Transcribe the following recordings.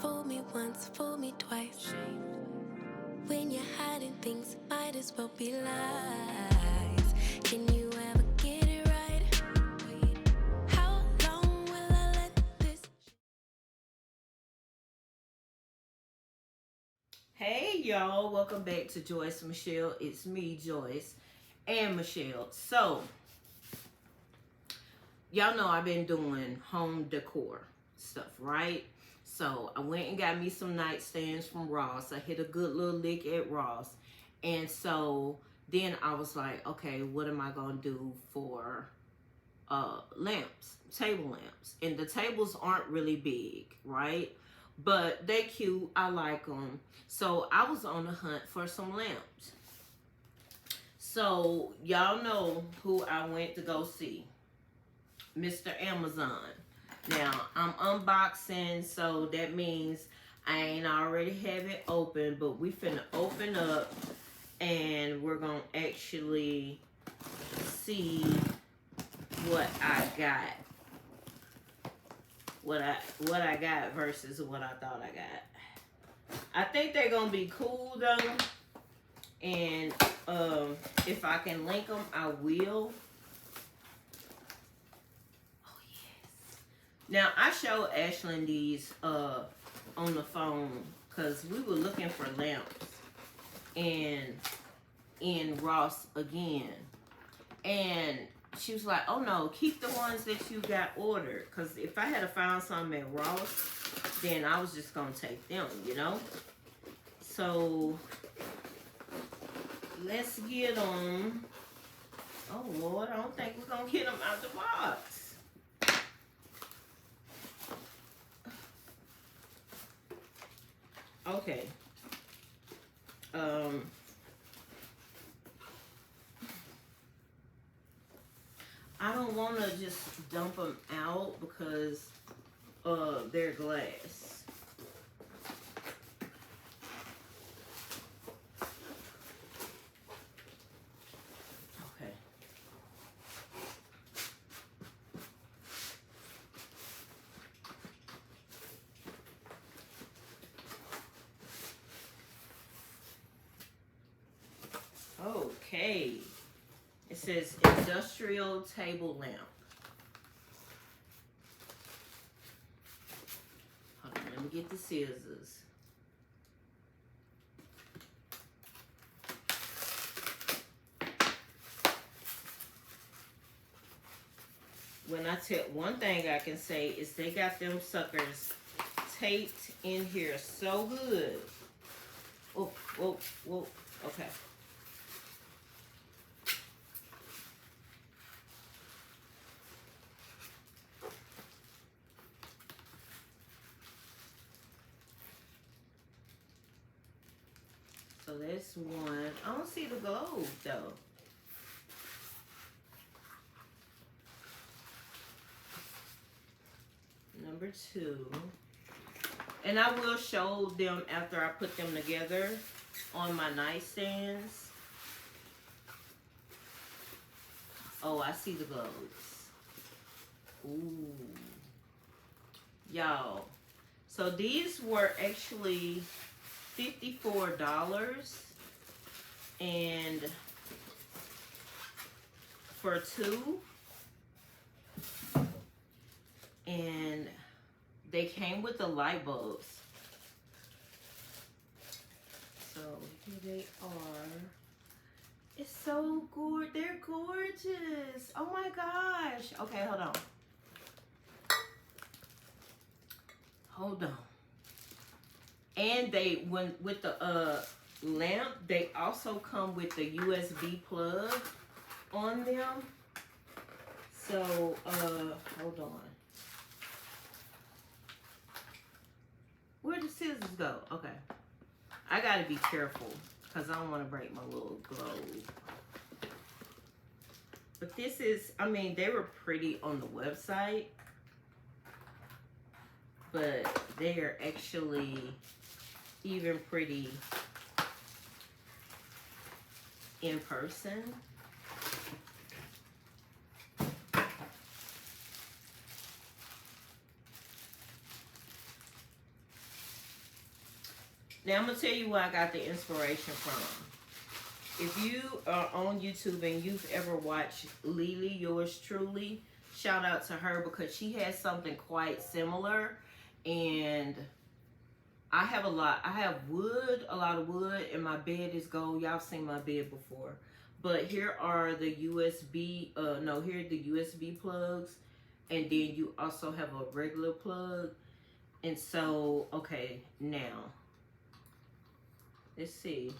Fool me once, fool me twice. When you're hiding things, might as well be lies. Can you ever get it right? How long will I let this? Hey y'all, welcome back to Joyce Michelle. It's me, Joyce and Michelle. So, y'all know I've been doing home decor stuff, right? So I went and got me some nightstands from Ross. I hit a good little lick at Ross. And so then I was like, okay, what am I gonna do for lamps, table lamps? And the tables aren't really big, right? But they cute, I like them. So I was on the hunt for some lamps. So y'all know who I went to go see. Mr. Amazon. Now, I'm unboxing, so that means I ain't already have it open, but we finna open up and we're gonna actually see what I got. What I got versus what I thought I got. I think they're gonna be cool though. And if I can link them, I will. Now, I showed Ashlyn these on the phone because we were looking for lamps and in Ross again. And she was like, oh no, keep the ones that you got ordered. Because if I had found some at Ross, then I was just going to take them, you know? So, let's get them. Oh Lord, I don't think we're going to get them out the box. Okay. I don't want to just dump them out because they're glass. Okay. Okay. It says industrial table lamp. Hold on, let me get the scissors. When I tell one thing I can say is they got them suckers taped in here so good. Oh, whoa, whoa, okay. So that's one. I don't see the globe though. Number two. And I will show them after I put them together on my nightstands. Oh, I see the globes. Ooh. Y'all. So these were actually $54 and for two, and they came with the light bulbs. So here they are. It's so gorgeous. They're gorgeous. Oh my gosh. Okay, hold on. Hold on. And they went with the lamp, they also come with the USB plug on them. So hold on. Where'd the scissors go? Okay. I gotta be careful because I don't want to break my little globe. But this is, I mean, they were pretty on the website, but they are actually even pretty in person. Now I'm gonna tell you where I got the inspiration from. If you are on YouTube and you've ever watched Lily, yours truly, shout out to her because she has something quite similar. And I have a lot of wood, and my bed is gold. Y'all seen my bed before. But here are the USB, here are the USB plugs. And then you also have a regular plug. And so, okay, now, let's see.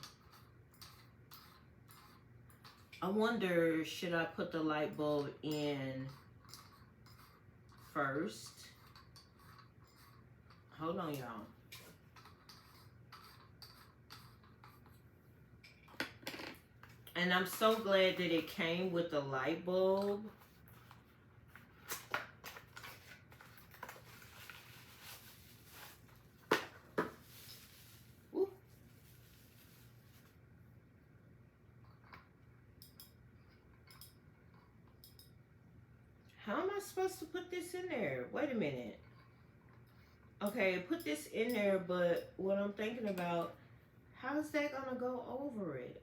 I wonder, should I put the light bulb in first? Hold on, y'all. And I'm so glad that it came with the light bulb. Ooh. How am I supposed to put this in there? Wait a minute. Okay, put this in there, but what I'm thinking about, how's that gonna go over it?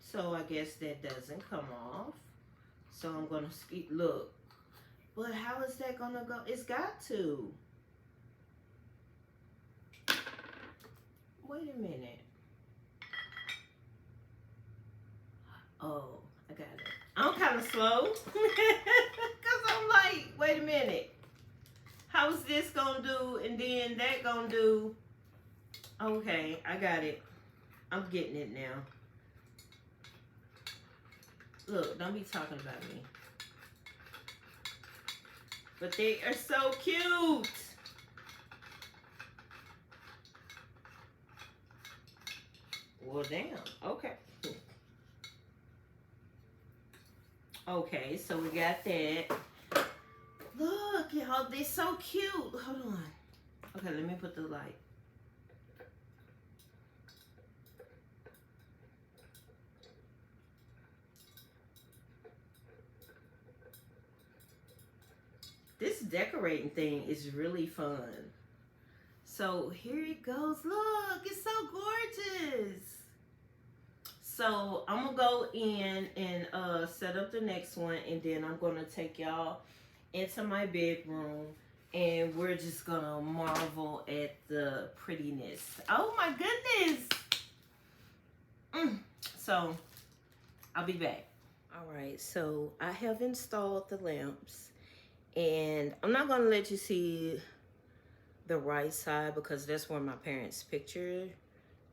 So I guess that doesn't come off. So I'm gonna look. But how is that gonna go? It's got to. Wait a minute. Oh, I got it. I'm kind of slow. Because I'm like, wait a minute. How's this gonna do? And then that gonna do? Okay, I got it. I'm getting it now. Look, don't be talking about me. But they are so cute. Well, damn. Okay. Okay, so we got that. Look, y'all, they're so cute. Hold on. Okay, let me put the light. This decorating thing is really fun. So here it goes. Look, it's so gorgeous. So I'm gonna go in and set up the next one, and then I'm gonna take y'all into my bedroom, and we're just gonna marvel at the prettiness. Oh my goodness. So I'll be back. All right, so I have installed the lamps, and I'm not gonna let you see the right side because that's where my parents' picture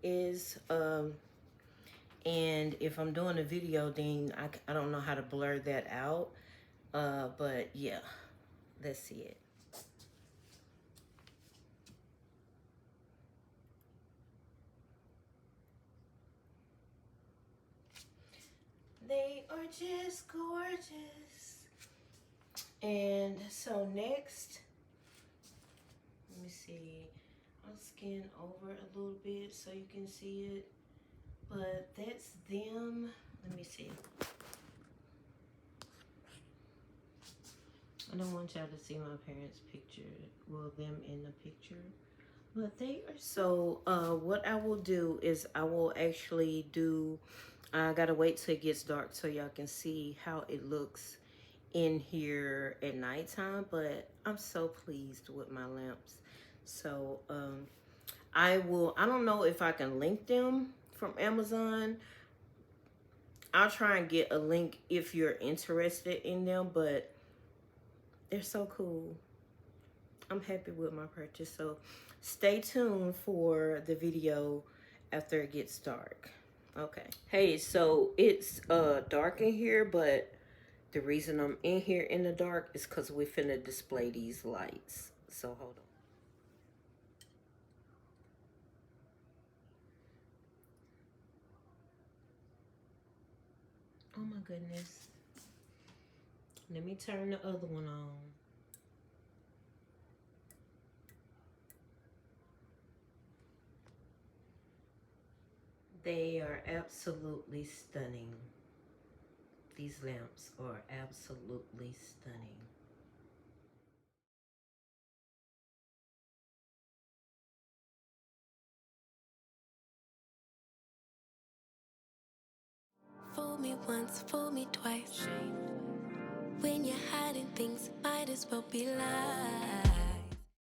is. And if I'm doing a video, then I don't know how to blur that out. But yeah, let's see it. They are just gorgeous. And so next, let me see. I'll scan over a little bit so you can see it. But that's them. Let me see. I don't want y'all to see my parents' picture. Well, them in the picture. But they are so, what I will do is I will actually do, I gotta wait till it gets dark so y'all can see how it looks in here at nighttime. But I'm so pleased with my lamps. So, I don't know if I can link them from Amazon. I'll try and get a link if you're interested in them, but they're so cool. I'm happy with my purchase. So stay tuned for the video after it gets dark. Okay. Hey, so it's dark in here, but the reason I'm in here in the dark is because we finna display these lights. So hold on. Oh my goodness. Let me turn the other one on. They are absolutely stunning. These lamps are absolutely stunning. Fool me once, fool me twice. When you're hiding things, might as well be lies.